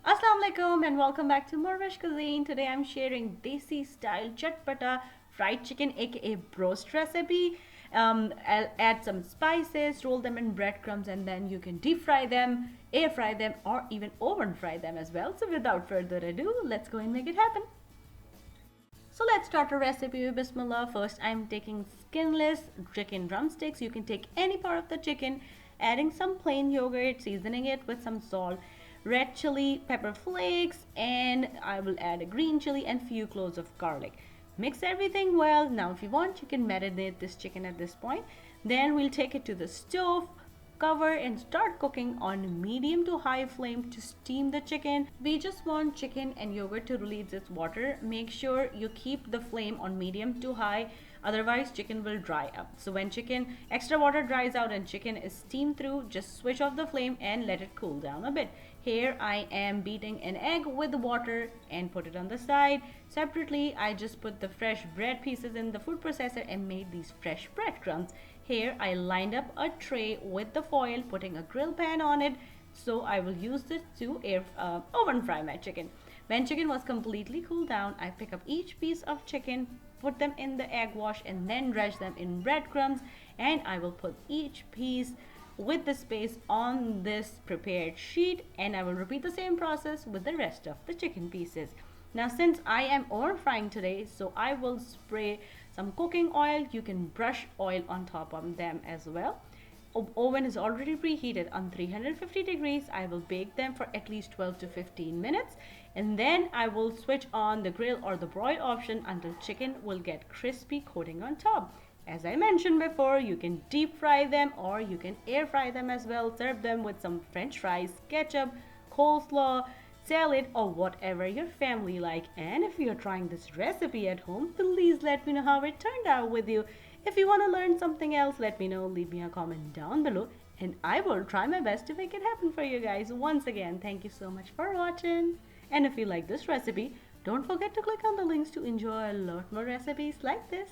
Assalamu alaikum and welcome back to morEwish cuisine. Today I'm sharing Desi style chatpata fried chicken aka broast recipe. I'll add some spices, roll them in breadcrumbs, and then you can deep fry them, air fry them, or even oven fry them as well. So without further ado, let's go and make it happen. So let's start our recipe with Bismillah. First, I'm taking skinless chicken drumsticks. You can take any part of the chicken, adding some plain yogurt, seasoning it with some salt, red chili, pepper flakes, and I will add a green chili and few cloves of garlic. Mix everything well. Now, if you want, you can marinate this chicken at this point. Then we'll take it to the stove, cover and start cooking on medium to high flame to steam the chicken. We just want chicken and yogurt to release its water. Make sure you keep the flame on medium to high, otherwise chicken will dry up. So when chicken extra water dries out and chicken is steamed through, just switch off the flame and let it cool down a bit. Here I am beating an egg with water and put it on the side. Separately, I just put the fresh bread pieces in the food processor and made these fresh breadcrumbs. Here I lined up a tray with the foil, putting a grill pan on it, so I will use this to oven fry my chicken. When chicken was completely cooled down, I pick up each piece of chicken, put them in the egg wash, and then dredge them in breadcrumbs, and I will put each piece with the space on this prepared sheet, and I will repeat the same process with the rest of the chicken pieces. Now, since I am oven frying today, so I will spray some cooking oil. You can brush oil on top of them as well. Oven is already preheated on 350 degrees. I will bake them for at least 12 to 15 minutes, and then I will switch on the grill or the broil option until chicken will get crispy coating on top. As I mentioned before, you can deep fry them or you can air fry them as well. Serve them with some french fries, ketchup, coleslaw, salad, or whatever your family like. And if you're trying this recipe at home, please let me know how it turned out with you. If you want to learn something else, let me know. Leave me a comment down below and I will try my best to make it happen for you guys. Once again, thank you so much for watching. And if you like this recipe, don't forget to click on the links to enjoy a lot more recipes like this.